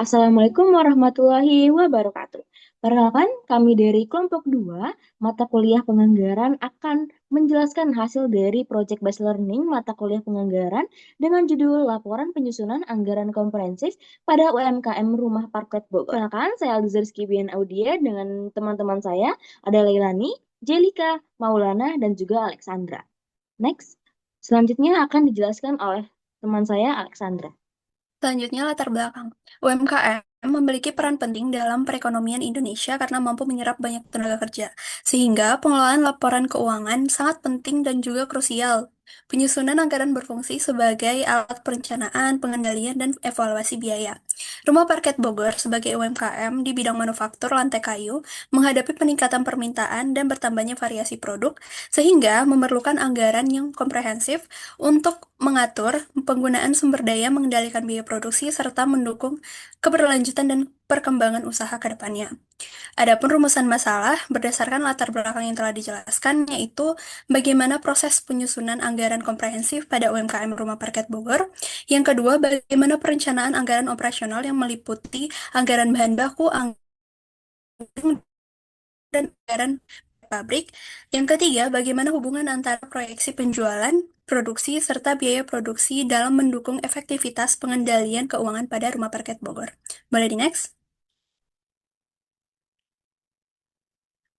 Assalamualaikum warahmatullahi wabarakatuh. Perkenalkan, kami dari kelompok 2 mata kuliah penganggaran akan menjelaskan hasil dari Project Based Learning mata kuliah penganggaran dengan judul Laporan Penyusunan Anggaran Komprehensif pada UMKM Rumah Parklet Bogor. Perkenalkan, saya Aldiza Rizky Bian Audia dengan teman-teman saya, ada Leilani, Jelika, Maulana, dan juga Alexandra. Next, selanjutnya akan dijelaskan oleh teman saya, Alexandra. Selanjutnya, latar belakang. UMKM memiliki peran penting dalam perekonomian Indonesia karena mampu menyerap banyak tenaga kerja, sehingga pengelolaan laporan keuangan sangat penting dan juga krusial. Penyusunan anggaran berfungsi sebagai alat perencanaan, pengendalian, dan evaluasi biaya. Rumah Parket Bogor sebagai UMKM di bidang manufaktur lantai kayu menghadapi peningkatan permintaan dan bertambahnya variasi produk, sehingga memerlukan anggaran yang komprehensif untuk mengatur penggunaan sumber daya, mengendalikan biaya produksi, serta mendukung keberlanjutan dan perkembangan usaha ke depannya. Adapun rumusan masalah berdasarkan latar belakang yang telah dijelaskan, yaitu bagaimana proses penyusunan anggaran komprehensif pada UMKM Rumah Parket Bogor. Yang kedua, bagaimana perencanaan anggaran operasional yang meliputi anggaran bahan baku, anggaran dan anggaran pabrik. Yang ketiga, bagaimana hubungan antara proyeksi penjualan, produksi, serta biaya produksi dalam mendukung efektivitas pengendalian keuangan pada Rumah Parket Bogor. Boleh di next?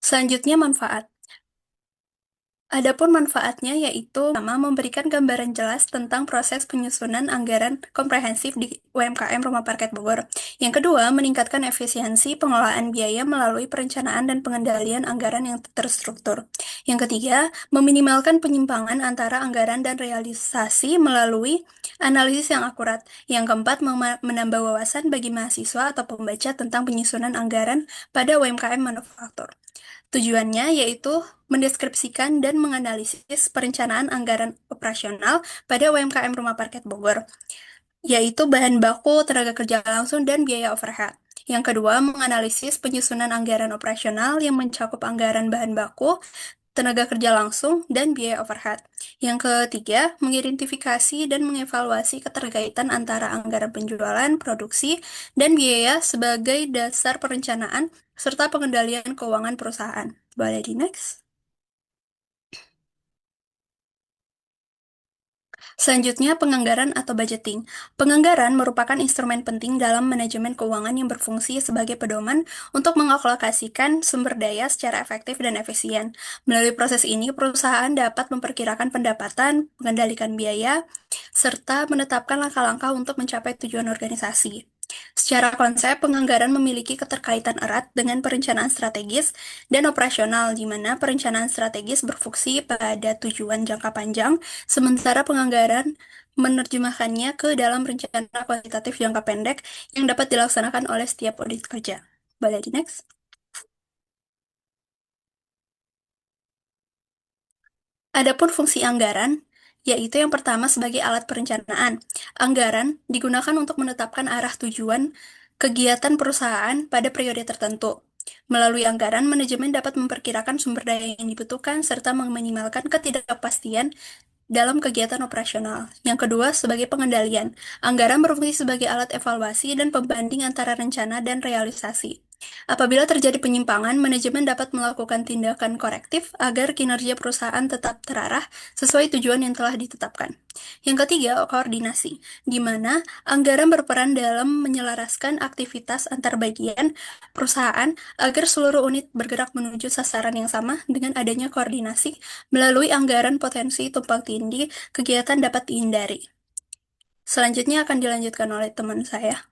Selanjutnya, manfaat. Adapun manfaatnya yaitu pertama memberikan gambaran jelas tentang proses penyusunan anggaran komprehensif di UMKM Rumah Parket Bogor. Yang kedua, meningkatkan efisiensi pengelolaan biaya melalui perencanaan dan pengendalian anggaran yang terstruktur. Yang ketiga, meminimalkan penyimpangan antara anggaran dan realisasi melalui analisis yang akurat. Yang keempat, menambah wawasan bagi mahasiswa atau pembaca tentang penyusunan anggaran pada UMKM manufaktur. Tujuannya yaitu mendeskripsikan dan menganalisis perencanaan anggaran operasional pada UMKM Rumah Parket Bogor, yaitu bahan baku, tenaga kerja langsung, dan biaya overhead. Yang kedua, menganalisis penyusunan anggaran operasional yang mencakup anggaran bahan baku, tenaga kerja langsung, dan biaya overhead. Yang ketiga, mengidentifikasi dan mengevaluasi keterkaitan antara anggaran penjualan, produksi, dan biaya sebagai dasar perencanaan serta pengendalian keuangan perusahaan. Boleh di next? Selanjutnya, penganggaran atau budgeting. Penganggaran merupakan instrumen penting dalam manajemen keuangan yang berfungsi sebagai pedoman untuk mengalokasikan sumber daya secara efektif dan efisien. Melalui proses ini, perusahaan dapat memperkirakan pendapatan, mengendalikan biaya, serta menetapkan langkah-langkah untuk mencapai tujuan organisasi. Secara konsep, penganggaran memiliki keterkaitan erat dengan perencanaan strategis dan operasional, di mana perencanaan strategis berfungsi pada tujuan jangka panjang, sementara penganggaran menerjemahkannya ke dalam rencana kuantitatif jangka pendek yang dapat dilaksanakan oleh setiap unit kerja. Boleh di next? Adapun fungsi anggaran, yaitu yang pertama sebagai alat perencanaan. Anggaran digunakan untuk menetapkan arah tujuan kegiatan perusahaan pada periode tertentu. Melalui anggaran, manajemen dapat memperkirakan sumber daya yang dibutuhkan serta meminimalkan ketidakpastian dalam kegiatan operasional. Yang kedua, sebagai pengendalian. Anggaran berfungsi sebagai alat evaluasi dan pembanding antara rencana dan realisasi. Apabila terjadi penyimpangan, manajemen dapat melakukan tindakan korektif agar kinerja perusahaan tetap terarah sesuai tujuan yang telah ditetapkan. Yang ketiga, koordinasi, di mana anggaran berperan dalam menyelaraskan aktivitas antar bagian perusahaan agar seluruh unit bergerak menuju sasaran yang sama. Dengan adanya koordinasi melalui anggaran, potensi tumpang tindih kegiatan dapat dihindari. Selanjutnya akan dilanjutkan oleh teman saya.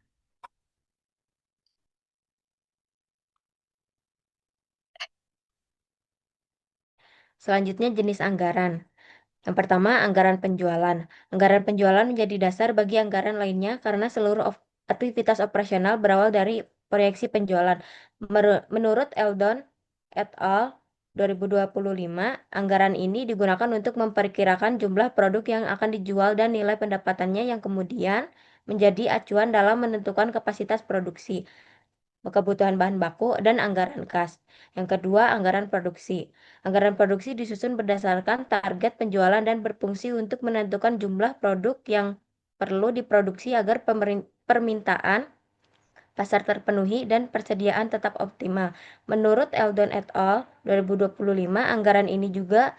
Selanjutnya jenis anggaran. Yang pertama, anggaran penjualan. Anggaran penjualan menjadi dasar bagi anggaran lainnya karena seluruh aktivitas operasional berawal dari proyeksi penjualan. Menurut Eldon et al. 2025, anggaran ini digunakan untuk memperkirakan jumlah produk yang akan dijual dan nilai pendapatannya yang kemudian menjadi acuan dalam menentukan kapasitas produksi, kebutuhan bahan baku, dan anggaran kas. Yang kedua, anggaran produksi. Anggaran produksi disusun berdasarkan target penjualan dan berfungsi untuk menentukan jumlah produk yang perlu diproduksi agar permintaan pasar terpenuhi, dan persediaan tetap optimal. Menurut Eldon et al. 2025, anggaran ini juga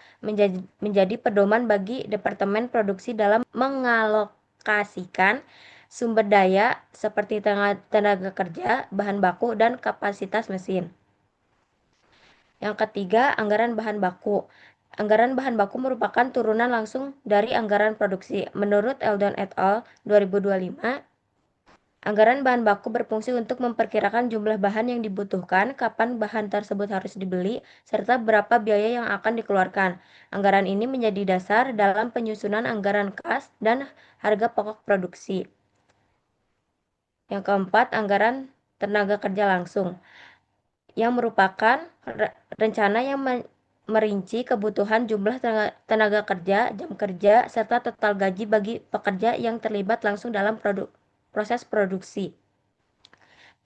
menjadi pedoman bagi Departemen Produksi dalam mengalokasikan sumber daya seperti tenaga kerja, bahan baku, dan kapasitas mesin. Yang ketiga, anggaran bahan baku. Anggaran bahan baku merupakan turunan langsung dari anggaran produksi. Menurut Eldon et al. 2025, anggaran bahan baku berfungsi untuk memperkirakan jumlah bahan yang dibutuhkan, kapan bahan tersebut harus dibeli, serta berapa biaya yang akan dikeluarkan. Anggaran ini menjadi dasar dalam penyusunan anggaran kas dan harga pokok produksi. Yang keempat, anggaran tenaga kerja langsung, yang merupakan rencana yang merinci kebutuhan jumlah tenaga kerja, jam kerja, serta total gaji bagi pekerja yang terlibat langsung dalam proses produksi.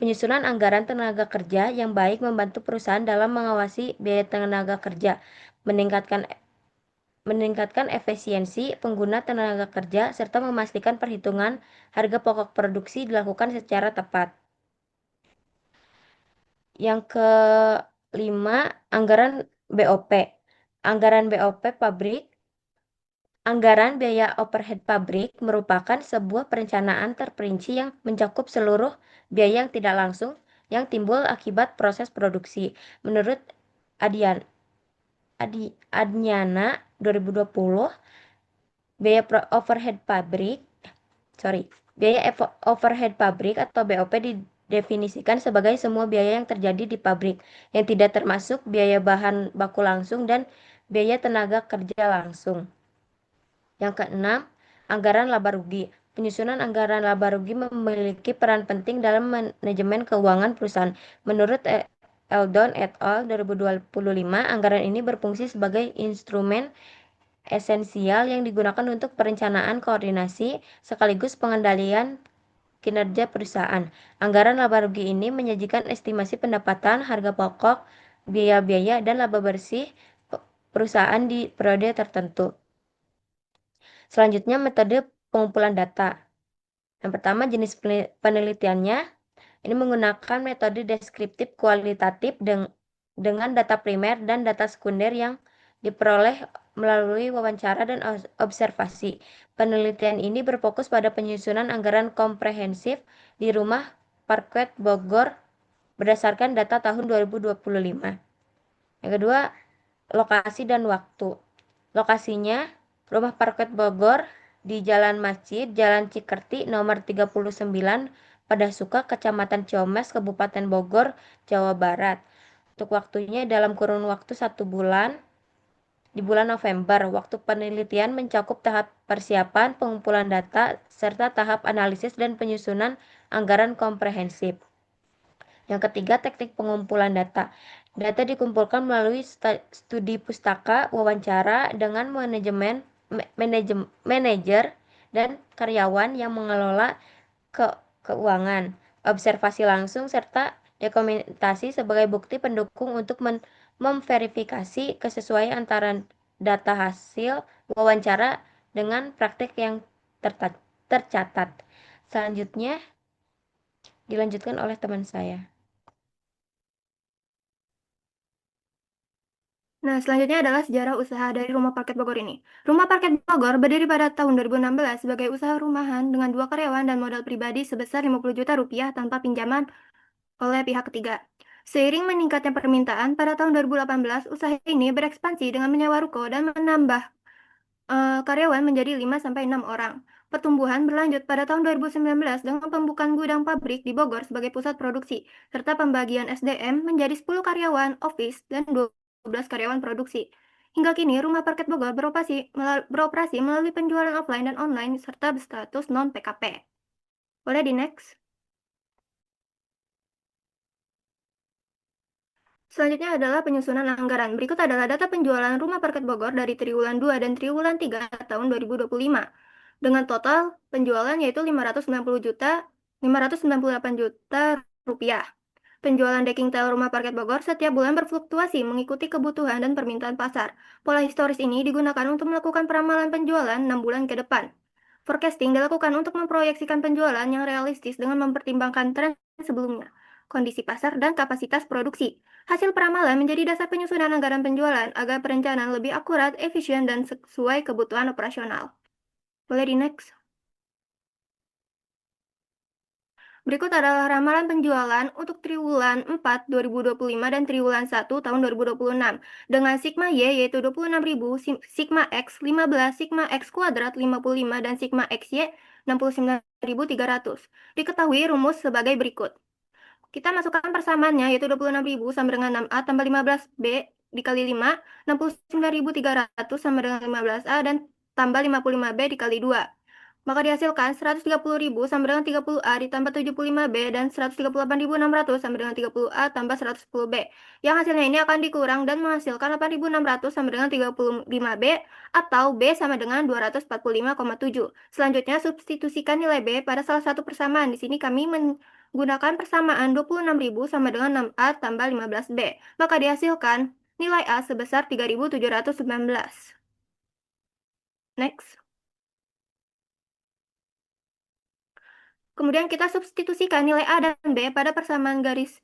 Penyusunan anggaran tenaga kerja yang baik membantu perusahaan dalam mengawasi biaya tenaga kerja, meningkatkan efisiensi pengguna tenaga kerja, serta memastikan perhitungan harga pokok produksi dilakukan secara tepat. Yang kelima, anggaran BOP. Anggaran BOP pabrik. Anggaran biaya overhead pabrik merupakan sebuah perencanaan terperinci yang mencakup seluruh biaya yang tidak langsung yang timbul akibat proses produksi. Menurut Adnyana 2020, biaya overhead pabrik Biaya overhead pabrik atau BOP didefinisikan sebagai semua biaya yang terjadi di pabrik, yang tidak termasuk biaya bahan baku langsung dan biaya tenaga kerja langsung. Yang keenam, anggaran laba rugi. Penyusunan anggaran laba rugi memiliki peran penting dalam manajemen keuangan perusahaan. Menurut Eldon et al. 2025, anggaran ini berfungsi sebagai instrumen esensial yang digunakan untuk perencanaan, koordinasi, sekaligus pengendalian kinerja perusahaan. Anggaran laba rugi ini menyajikan estimasi pendapatan, harga pokok, biaya-biaya, dan laba bersih perusahaan di periode tertentu. Selanjutnya, metode pengumpulan data. Yang pertama, jenis penelitiannya. Ini menggunakan metode deskriptif kualitatif dengan data primer dan data sekunder yang diperoleh melalui wawancara dan observasi. Penelitian ini berfokus pada penyusunan anggaran komprehensif di Rumah Parkir Bogor berdasarkan data tahun 2025. Yang kedua, lokasi dan waktu. Lokasinya, Rumah Parkir Bogor di Jalan Masjid, Jalan Cikerti, nomor 39, Padasuka, Kecamatan Ciames, Kabupaten Bogor, Jawa Barat. Untuk waktunya dalam kurun waktu 1 bulan, di bulan November. Waktu penelitian mencakup tahap persiapan, pengumpulan data, serta tahap analisis dan penyusunan anggaran komprehensif. Yang ketiga, teknik pengumpulan data. Data dikumpulkan melalui studi pustaka, wawancara dengan manajer dan karyawan yang mengelola keuangan, observasi langsung, serta dokumentasi sebagai bukti pendukung untuk memverifikasi kesesuaian antara data hasil wawancara dengan praktik yang tercatat. Selanjutnya dilanjutkan oleh teman saya. Nah, selanjutnya adalah sejarah usaha dari Rumah Parkir Bogor ini. Rumah Parkir Bogor berdiri pada tahun 2016 sebagai usaha rumahan dengan 2 karyawan dan modal pribadi sebesar 50 juta rupiah tanpa pinjaman oleh pihak ketiga. Seiring meningkatnya permintaan, pada tahun 2018, usaha ini berekspansi dengan menyewa ruko dan menambah karyawan menjadi 5-6 orang. Pertumbuhan berlanjut pada tahun 2019 dengan pembukaan gudang pabrik di Bogor sebagai pusat produksi, serta pembagian SDM menjadi 10 karyawan office dan 12 karyawan produksi. Hingga kini, Rumah Parkir Bogor beroperasi melalui penjualan offline dan online serta berstatus non-PKP. Boleh di next? Selanjutnya adalah penyusunan anggaran. Berikut adalah data penjualan Rumah Parkir Bogor dari triwulan 2 dan triwulan 3 tahun 2025. Dengan total penjualan yaitu 598 juta rupiah. Penjualan decking tile Rumah Parkir Bogor setiap bulan berfluktuasi mengikuti kebutuhan dan permintaan pasar. Pola historis ini digunakan untuk melakukan peramalan penjualan 6 bulan ke depan. Forecasting dilakukan untuk memproyeksikan penjualan yang realistis dengan mempertimbangkan tren sebelumnya, kondisi pasar, dan kapasitas produksi. Hasil peramalan menjadi dasar penyusunan anggaran penjualan agar perencanaan lebih akurat, efisien, dan sesuai kebutuhan operasional. Boleh di next. Berikut adalah ramalan penjualan untuk triwulan 4 2025 dan triwulan 1 tahun 2026 dengan sigma Y yaitu 26.000, sigma X 15, sigma X kuadrat 55, dan sigma XY 69.300. Diketahui rumus sebagai berikut. Kita masukkan persamaannya yaitu 26.000 sama dengan 6A tambah 15B dikali 5, 69.300 sama dengan 15A dan tambah 55B dikali 2. Maka dihasilkan 130.000 sama dengan 30A ditambah 75B dan 138.600 sama dengan 30A tambah 110B. Yang hasilnya ini akan dikurang dan menghasilkan 8.600 sama dengan 35B atau B sama dengan 245,7. Selanjutnya substitusikan nilai B pada salah satu persamaan. Di sini kami menggunakan persamaan 26.000 sama dengan 6A tambah 15B. Maka dihasilkan nilai A sebesar 3.719. Next. Kemudian kita substitusikan nilai A dan B pada persamaan garis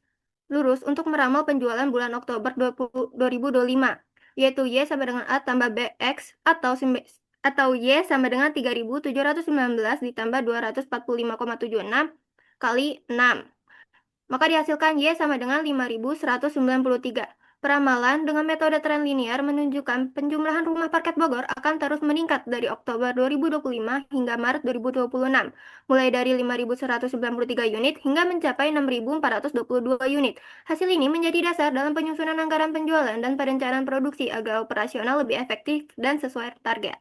lurus untuk meramal penjualan bulan Oktober 2025, yaitu Y sama dengan A tambah BX atau Y sama dengan 3.719 ditambah 245,76 kali 6. Maka dihasilkan Y sama dengan 5.193. Peramalan dengan metode tren linear menunjukkan penjumlahan rumah parkir Bogor akan terus meningkat dari Oktober 2025 hingga Maret 2026, mulai dari 5.193 unit hingga mencapai 6.422 unit. Hasil ini menjadi dasar dalam penyusunan anggaran penjualan dan perencanaan produksi agar operasional lebih efektif dan sesuai target.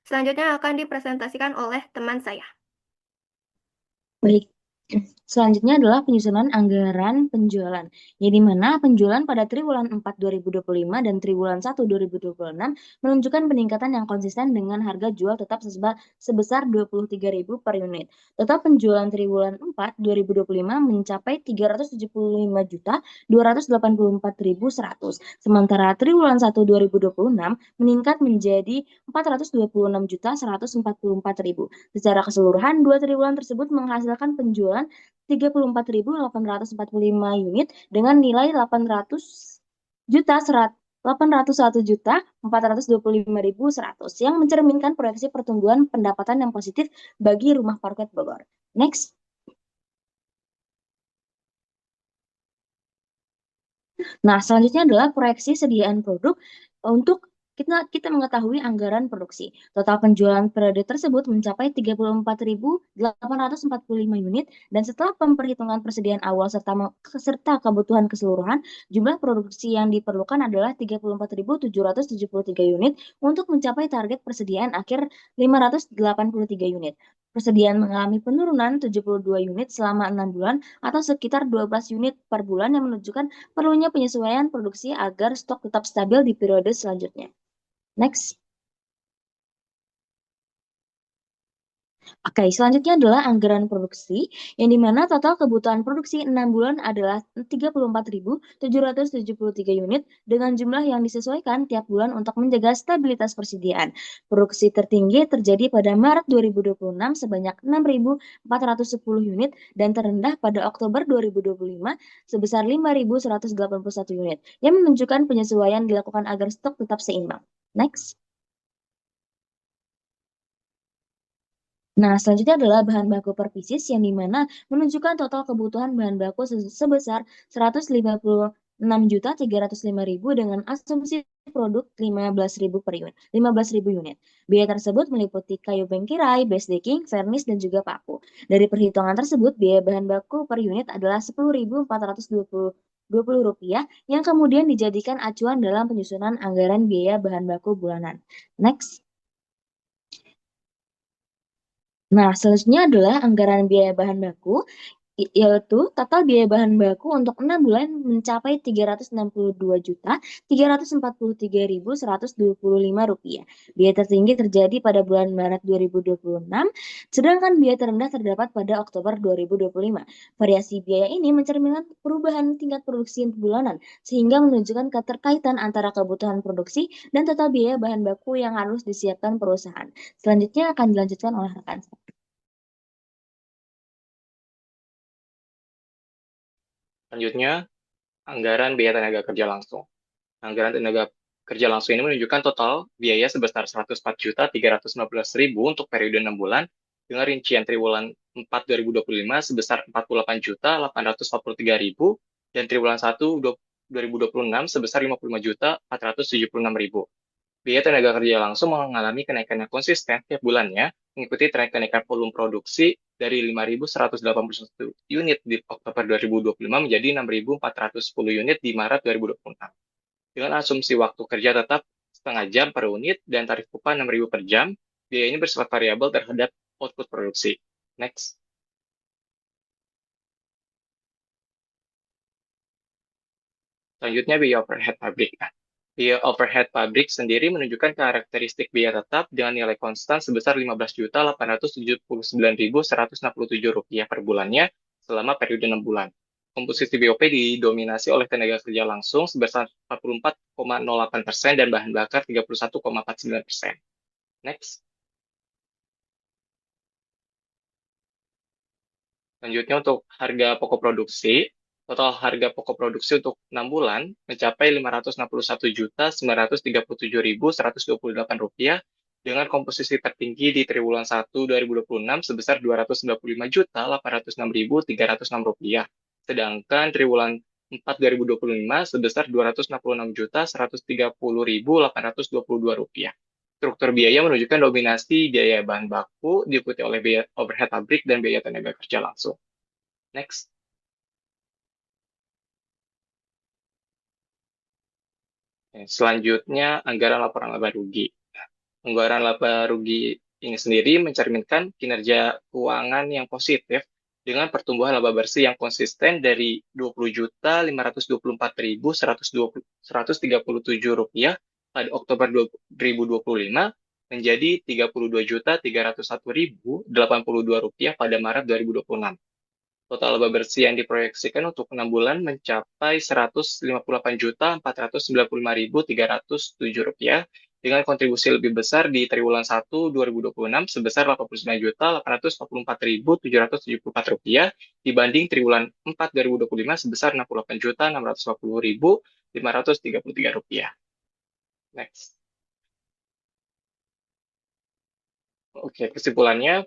Selanjutnya akan dipresentasikan oleh teman saya. Baik, selanjutnya adalah penyusunan anggaran penjualan, yang dimana penjualan pada triwulan 4 2025 dan triwulan 1 2026 menunjukkan peningkatan yang konsisten dengan harga jual tetap sebesar 23.000 per unit. Total penjualan triwulan 4 2025 mencapai 375.284.100, sementara triwulan 1 2026 meningkat menjadi 426.144.000. Secara keseluruhan, dua triwulan tersebut menghasilkan penjualan 34.845 unit dengan nilai 801.425.100 yang mencerminkan proyeksi pertumbuhan pendapatan yang positif bagi rumah parkir Bogor. Next. Nah, selanjutnya adalah proyeksi sediaan produk untuk kita mengetahui anggaran produksi. Total penjualan periode tersebut mencapai 34.845 unit dan setelah pemperhitungan persediaan awal serta kebutuhan keseluruhan, jumlah produksi yang diperlukan adalah 34.773 unit untuk mencapai target persediaan akhir 583 unit. Persediaan mengalami penurunan 72 unit selama 6 bulan atau sekitar 12 unit per bulan yang menunjukkan perlunya penyesuaian produksi agar stok tetap stabil di periode selanjutnya. Next. Oke, selanjutnya adalah anggaran produksi, yang dimana total kebutuhan produksi 6 bulan adalah 34.773 unit dengan jumlah yang disesuaikan tiap bulan untuk menjaga stabilitas persediaan. Produksi tertinggi terjadi pada Maret 2026 sebanyak 6.410 unit dan terendah pada Oktober 2025 sebesar 5.181 unit, yang menunjukkan penyesuaian dilakukan agar stok tetap seimbang. Next. Nah, selanjutnya adalah bahan baku per pieces yang dimana menunjukkan total kebutuhan bahan baku sebesar 156.305.000 dengan asumsi produk 15.000 per unit, 15.000 unit. Biaya tersebut meliputi kayu bengkirai, base decking, vernis, dan juga paku. Dari perhitungan tersebut, biaya bahan baku per unit adalah Rp10.420 yang kemudian dijadikan acuan dalam penyusunan anggaran biaya bahan baku bulanan. Next. Nah, selanjutnya adalah anggaran biaya bahan baku, yaitu total biaya bahan baku untuk 6 bulan mencapai Rp362.343.125. Biaya tertinggi terjadi pada bulan Maret 2026, sedangkan biaya terendah terdapat pada Oktober 2025. Variasi biaya ini mencerminkan perubahan tingkat produksi bulanan, sehingga menunjukkan keterkaitan antara kebutuhan produksi dan total biaya bahan baku yang harus disiapkan perusahaan. Selanjutnya akan dilanjutkan oleh rekan saya. Selanjutnya, anggaran biaya tenaga kerja langsung. Anggaran tenaga kerja langsung ini menunjukkan total biaya sebesar 104.315.000 untuk periode 6 bulan, dengan rincian triwulan 4 2025 sebesar 48.843.000 dan triwulan 1 2026 sebesar 55.476.000. Biaya tenaga kerja langsung mengalami kenaikan yang konsisten tiap bulannya, mengikuti tren kenaikan volume produksi dari 5.181 unit di Oktober 2025 menjadi 6.410 unit di Maret 2026. Dengan asumsi waktu kerja tetap setengah jam per unit dan tarif upah 6.000 per jam, biaya ini bersifat variabel terhadap output produksi. Next. Selanjutnya, biaya overhead pabrik. Biaya overhead pabrik sendiri menunjukkan karakteristik biaya tetap dengan nilai konstan sebesar Rp15.879.167 per bulannya selama periode 6 bulan. Komposisi BOP didominasi oleh tenaga kerja langsung sebesar 44,08% dan bahan bakar 31,49%. Next. Selanjutnya untuk harga pokok produksi. Total harga pokok produksi untuk 6 bulan mencapai Rp561.937.128 dengan komposisi tertinggi di triwulan 1 2026 sebesar Rp295.806.306, sedangkan triwulan 4 2025 sebesar Rp266.130.822. Struktur biaya menunjukkan dominasi biaya bahan baku, diikuti oleh biaya overhead pabrik dan biaya tenaga kerja langsung. Next. Selanjutnya, anggaran laporan laba rugi. Anggaran laba rugi ini sendiri mencerminkan kinerja keuangan yang positif dengan pertumbuhan laba bersih yang konsisten dari Rp20.524.137 pada Oktober 2025 menjadi Rp32.301.082 pada Maret 2026. Total laba bersih yang diproyeksikan untuk 6 bulan mencapai Rp158.495.307 dengan kontribusi lebih besar di triwulan 1 2026 sebesar Rp89.844.774 dibanding triwulan 4 2025 sebesar Rp68.650.533. Next. Oke, kesimpulannya,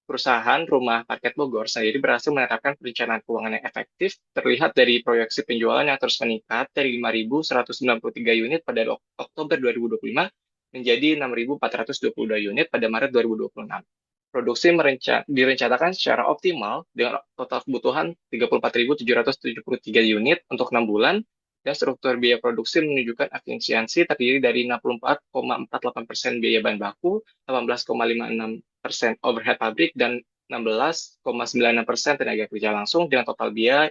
perusahaan Rumah Parkir Bogor sendiri berhasil menerapkan perencanaan keuangan yang efektif, terlihat dari proyeksi penjualan yang terus meningkat dari 5.193 unit pada Oktober 2025 menjadi 6.422 unit pada Maret 2026. Produksi direncanakan secara optimal dengan total kebutuhan 34.773 unit untuk 6 bulan, dan struktur biaya produksi menunjukkan efisiensi terdiri dari 64,48% biaya bahan baku, 18,56% overhead pabrik, dan 16,96% tenaga kerja langsung dengan total biaya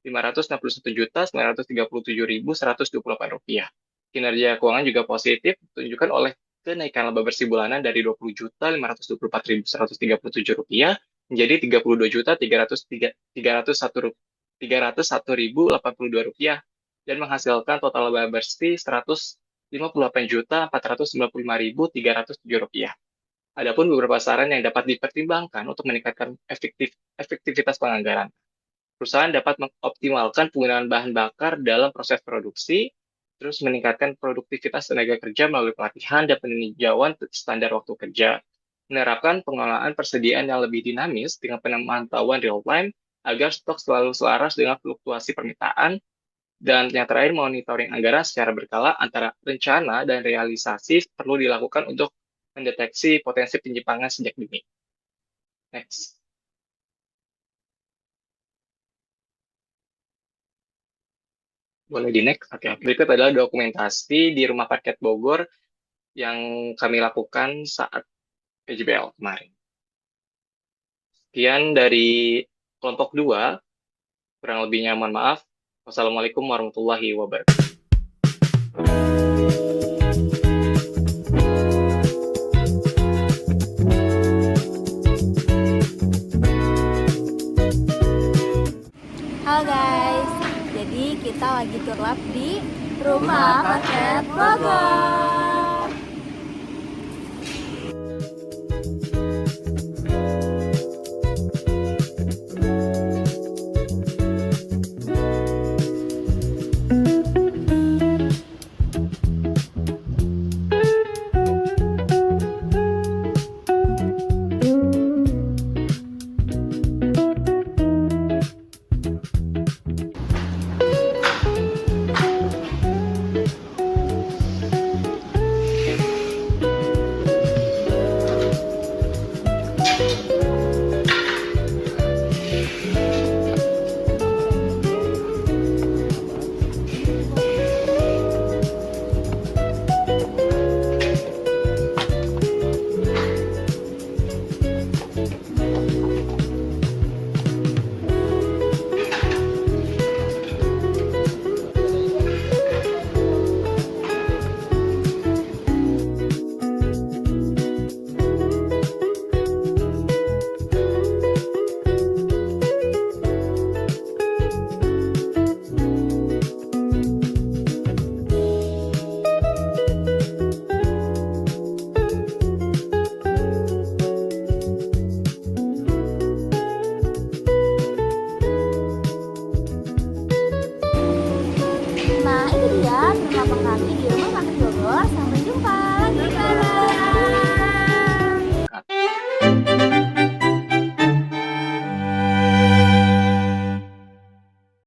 Rp561.937.128. Kinerja keuangan juga positif ditunjukkan oleh kenaikan laba bersih bulanan dari Rp20.524.137 menjadi Rp31.301.082 dan menghasilkan total laba bersih Rp158.495.307. Adapun beberapa saran yang dapat dipertimbangkan untuk meningkatkan efektivitas penganggaran. Perusahaan dapat mengoptimalkan penggunaan bahan bakar dalam proses produksi, terus meningkatkan produktivitas tenaga kerja melalui pelatihan dan peninjauan standar waktu kerja, menerapkan pengelolaan persediaan yang lebih dinamis dengan pemantauan real-time agar stok selalu selaras dengan fluktuasi permintaan, dan yang terakhir, monitoring anggaran secara berkala antara rencana dan realisasi perlu dilakukan untuk mendeteksi potensi penyimpangan sejak dini. Next. Boleh di next? Oke. Berikut adalah dokumentasi di Rumah Parkir Bogor yang kami lakukan saat PJBL kemarin. Sekian dari kelompok 2. Kurang lebihnya mohon maaf. Wassalamualaikum warahmatullahi wabarakatuh. Halo guys, jadi kita lagi turlap di Rumah Parkir Bogor. bersama kami di Rumah